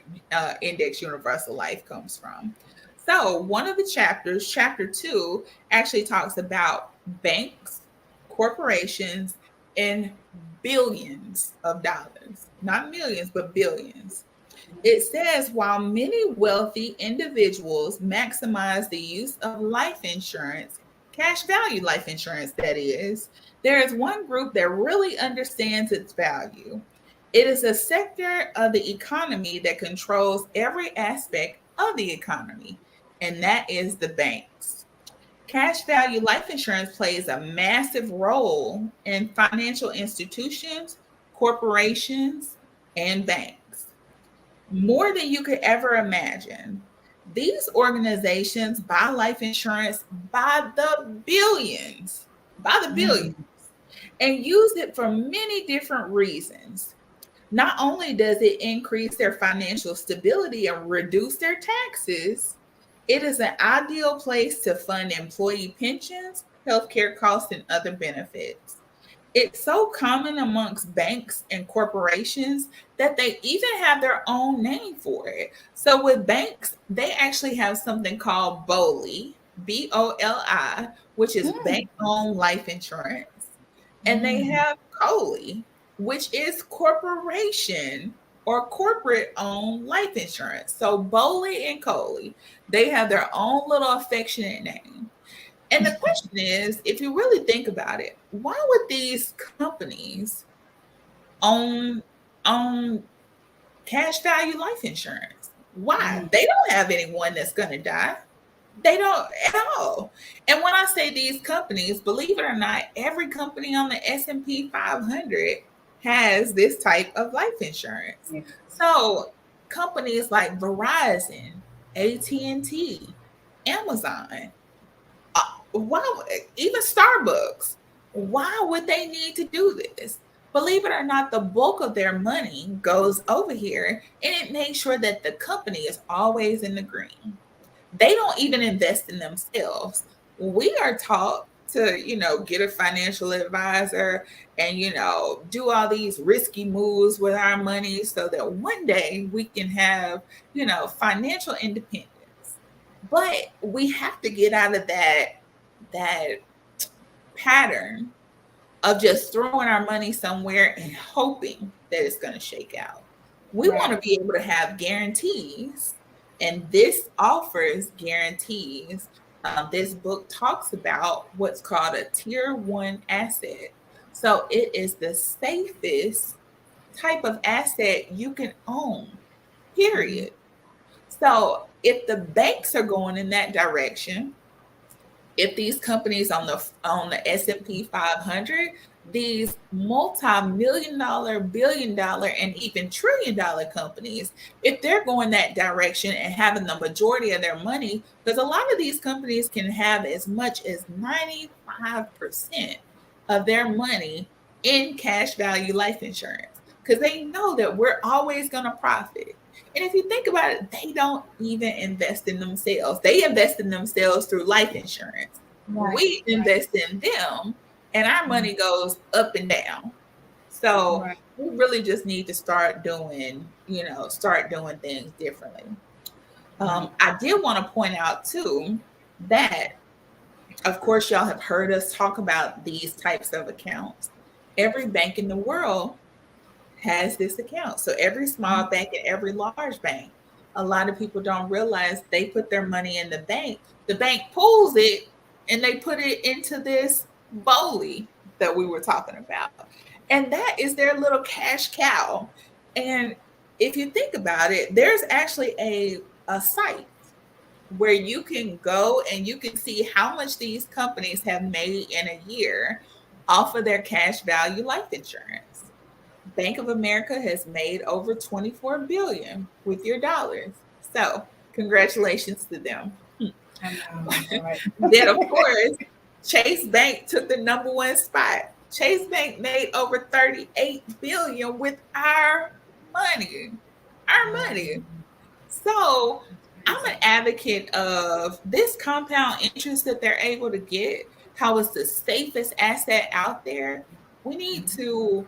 Index Universal Life comes from. So one of the chapters, chapter 2, actually talks about banks, corporations, and billions of dollars, not millions, but billions. It says, while many wealthy individuals maximize the use of life insurance, cash value life insurance, that is, there is one group that really understands its value. It is a sector of the economy that controls every aspect of the economy, and that is the banks. Cash value life insurance plays a massive role in financial institutions, corporations, and banks. More than you could ever imagine. These organizations buy life insurance by the billions, and use it for many different reasons. Not only does it increase their financial stability and reduce their taxes, it is an ideal place to fund employee pensions, healthcare costs, and other benefits. It's so common amongst banks and corporations that they even have their own name for it. So with banks, they actually have something called BOLI, BOLI, which is bank-owned life insurance. And they have COLI, which is corporation or corporate-owned life insurance. So BOLI and COLI, they have their own little affectionate name. And the question is, if you really think about it, why would these companies own cash value life insurance? Why? They don't have anyone that's going to die. They don't at all. And when I say these companies, believe it or not, every company on the S&P 500 has this type of life insurance. Yeah. So companies like Verizon, AT&T, Amazon, even Starbucks, why would they need to do this? Believe it or not, the bulk of their money goes over here, and it makes sure that the company is always in the green. They don't even invest in themselves. We are taught to, get a financial advisor and, do all these risky moves with our money so that one day we can have, financial independence. But we have to get out of that pattern of just throwing our money somewhere and hoping that it's going to shake out. We want to be able to have guarantees, and this offers guarantees. This book talks about what's called a tier 1 asset. So it is the safest type of asset you can own, period. So if the banks are going in that direction, if these companies on the S&P 500, these multi-million-dollar, billion-dollar, and even trillion-dollar companies, if they're going that direction and having the majority of their money, because a lot of these companies can have as much as 95% of their money in cash value life insurance, because they know that we're always going to profit. And if you think about it, they don't even invest in themselves. They invest in themselves through life insurance. We invest in them, and our money goes up and down. So we really just need to start doing things differently. I did want to point out too that, of course, y'all have heard us talk about these types of accounts. Every bank in the world has this account. So every small bank and every large bank, a lot of people don't realize they put their money in the bank. The bank pulls it and they put it into this BOLI that we were talking about. And that is their little cash cow. And if you think about it, there's actually a site where you can go and you can see how much these companies have made in a year off of their cash value life insurance. Bank of America has made over 24 billion with your dollars. So, congratulations to them. Then, of course, Chase Bank took the number one spot. Chase Bank made over 38 billion with our money. Our money. So, I'm an advocate of this compound interest that they're able to get, how it's the safest asset out there. We need to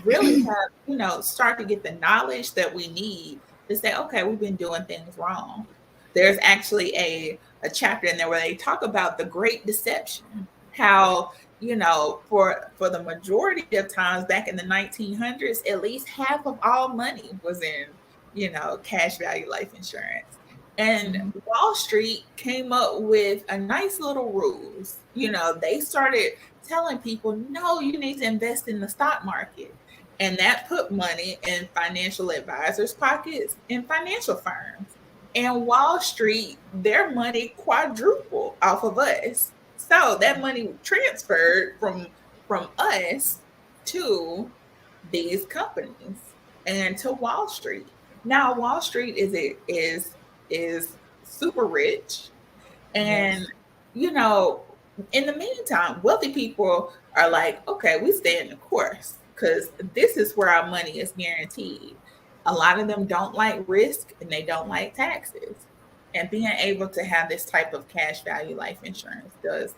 really have, start to get the knowledge that we need to say, okay, we've been doing things wrong. There's actually a chapter in there where they talk about the Great Deception, how, for the majority of times back in the 1900s, at least half of all money was in, cash value life insurance. And Wall Street came up with a nice little rules. They started telling people, no, you need to invest in the stock market. And that put money in financial advisors' pockets and financial firms. And Wall Street, their money quadrupled off of us. So that money transferred from us to these companies and to Wall Street. Now Wall Street is super rich. And in the meantime, wealthy people are like, okay, we stay in the course because this is where our money is guaranteed. A lot of them don't like risk and they don't like taxes. And being able to have this type of cash value life insurance does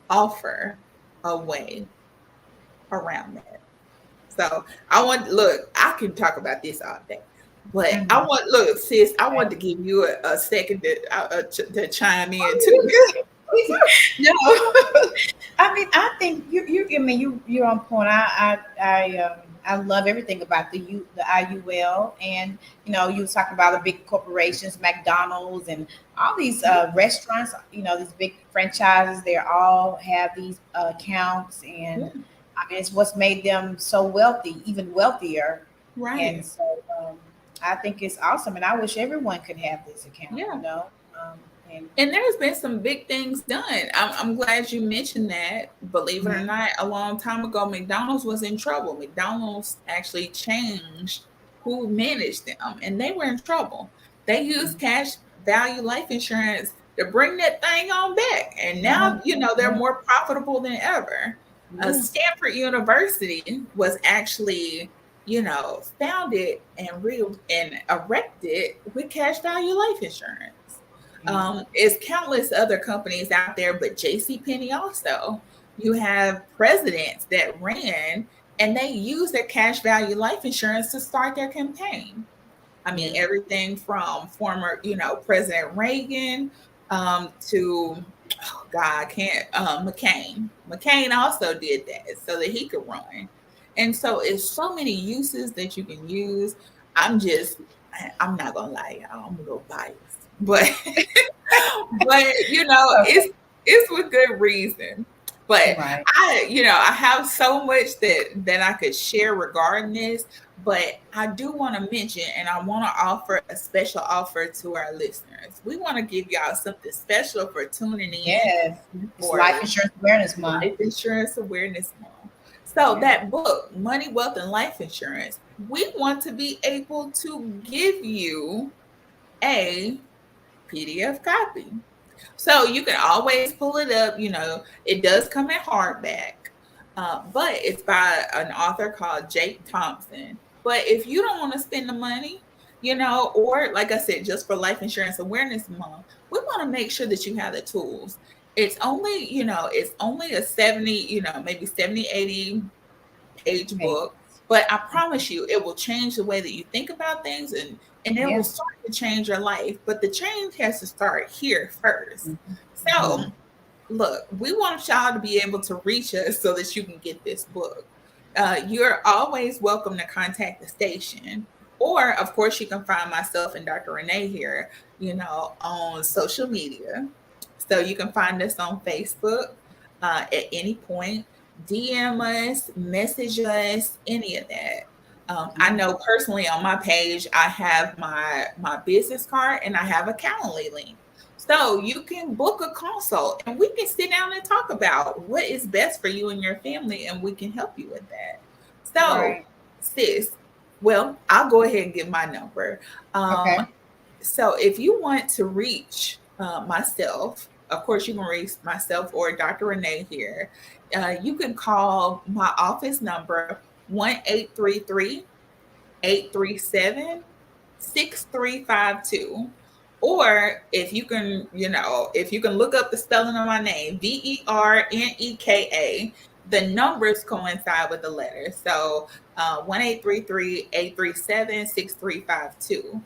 offer a way around that. So I can talk about this all day. But sis, I want to give you a second to chime in too. No, I think you're on point. I love everything about the IUL, and you was talking about the big corporations, McDonald's, and all these restaurants. These big franchises. They all have these accounts, and it's what's made them so wealthy, even wealthier. Right. And so I think it's awesome, and I wish everyone could have this account. Yeah. And there's been some big things done. I'm glad you mentioned that. Believe it or not, a long time ago, McDonald's was in trouble. McDonald's actually changed who managed them, and they were in trouble. They used cash value life insurance to bring that thing on back. And now, they're more profitable than ever. Stanford University was actually, founded and erected with cash value life insurance. There's countless other companies out there, but JCPenney also. You have presidents that ran and they use their cash value life insurance to start their campaign. I mean, everything from former, President Reagan to, McCain. McCain also did that so that he could run. And so it's so many uses that you can use. I'm not gonna lie, y'all. I'm gonna go biased. But it's with good reason. But I have so much that I could share regarding this. But I do want to mention, and I want to offer a special offer to our listeners. We want to give y'all something special for tuning in. Yes, for Life Insurance Awareness Month. Life Insurance Awareness Month. So that book, Money, Wealth, and Life Insurance, we want to be able to give you a PDF copy. So you can always pull it up. It does come in hardback, but it's by an author called Jake Thompson. But if you don't want to spend the money, or like I said, just for Life Insurance Awareness Month, we want to make sure that you have the tools. It's only, a 70, maybe 70, 80 page book. But I promise you, it will change the way that you think about things, and it will start to change your life. But the change has to start here first. So look, we want y'all to be able to reach us so that you can get this book. You're always welcome to contact the station. Or, of course, you can find myself and Dr. Renee here, on social media. So you can find us on Facebook at any point. DM us, message us, any of that. I know personally on my page, I have my business card and I have a Calendly link. So you can book a consult and we can sit down and talk about what is best for you and your family, and we can help you with that. So, sis, well, I'll go ahead and give my number. So if you want to reach myself, of course, you can reach myself or Dr. Renee here. You can call my office number 1-833-837-6352. Or if you can look up the spelling of my name, Verneka, the numbers coincide with the letters. So 1-833-837-6352.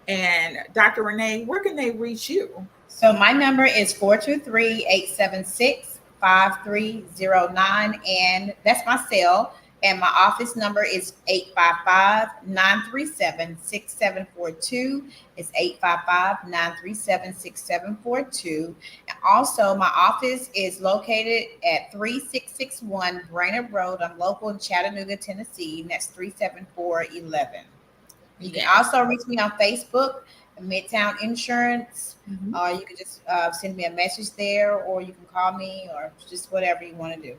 And Dr. Renee, where can they reach you? So my number is 423-876-5309, and that's my cell. And my office number is 855-937-6742. It's 855-937-6742. And also, my office is located at 3661 Brainerd Road. I'm local in Chattanooga, Tennessee, and that's 37411. You can also reach me on Facebook, Midtown Insurance. You can just send me a message there, or you can call me, or just whatever you want to do.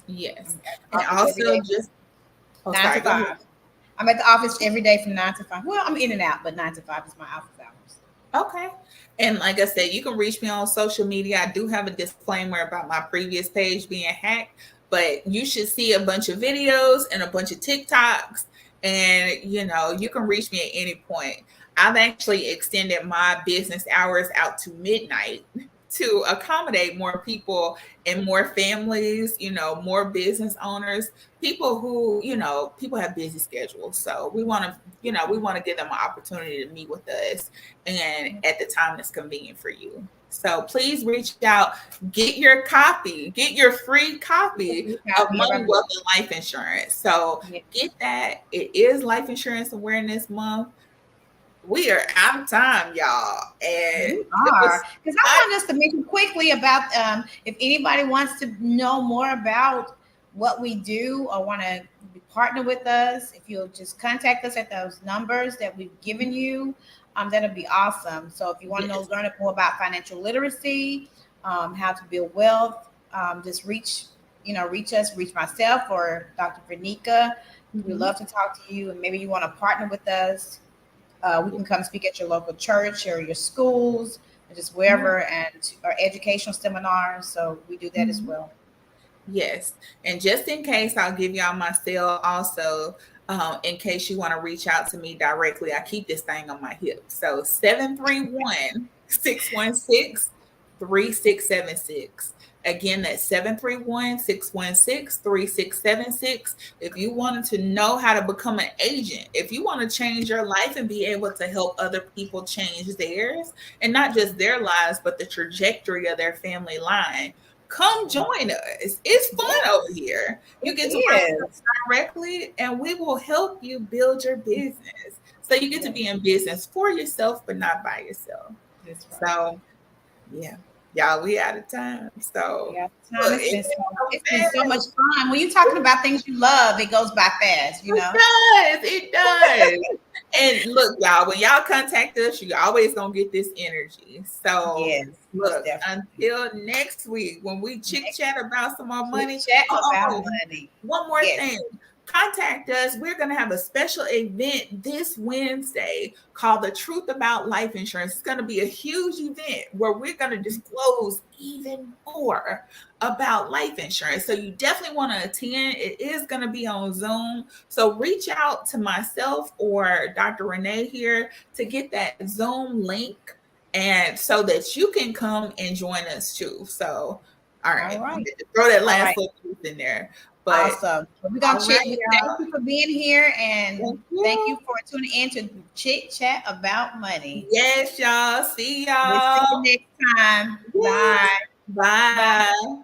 Yes. And also just 9 to 5. I'm at the office every day from 9 to 5. Well, I'm in and out, but 9 to 5 is my office hours. Okay. And like I said, you can reach me on social media. I do have a disclaimer about my previous page being hacked, but you should see a bunch of videos and a bunch of TikToks, and you can reach me at any point. I've actually extended my business hours out to midnight to accommodate more people and more families, more business owners, people who, people have busy schedules. So we want to give them an opportunity to meet with us and at the time that's convenient for you. So please reach out, get your free copy of Money, Wealth, and Life Insurance. So get that. It is Life Insurance Awareness Month. We are out of time, y'all. And we are. Because I want us to mention quickly about if anybody wants to know more about what we do or want to partner with us, if you'll just contact us at those numbers that we've given you, that'll be awesome. So if you want to learn more about financial literacy, how to build wealth, just reach us, reach myself or Dr. Verneka. We'd love to talk to you, and maybe you want to partner with us. We can come speak at your local church or your schools, or just wherever, and our educational seminars. So we do that as well. Yes. And just in case, I'll give y'all my cell also, in case you want to reach out to me directly. I keep this thing on my hip. So 731-616-3676. Again, that's 731-616-3676. If you wanted to know how to become an agent, if you want to change your life and be able to help other people change theirs, and not just their lives, but the trajectory of their family line, come join us. It's fun over here. You get to work with us directly, and we will help you build your business. So you get to be in business for yourself, but not by yourself. That's right. So, yeah. Y'all, we out of time. So it's been so much fun. When you're talking about things you love, it goes by fast, It does. And look, y'all, when y'all contact us, you always gonna get this energy. So look, until next week when we chit-chat about some more money. One more thing. Contact us. We're going to have a special event this Wednesday called The Truth About Life Insurance. It's going to be a huge event where we're going to disclose even more about life insurance. So you definitely want to attend. It is going to be on Zoom. So reach out to myself or Dr. Renee here to get that Zoom link, and so that you can come and join us too. So, all right. Throw that last little piece in there. But awesome. We're gonna all chit. right, y'all. Thank you for being here, and Thank thank you. you for tuning in to Chit Chat About Money. Yes, y'all. See We'll see you y'all. next time. Yes. Bye. Bye. Bye.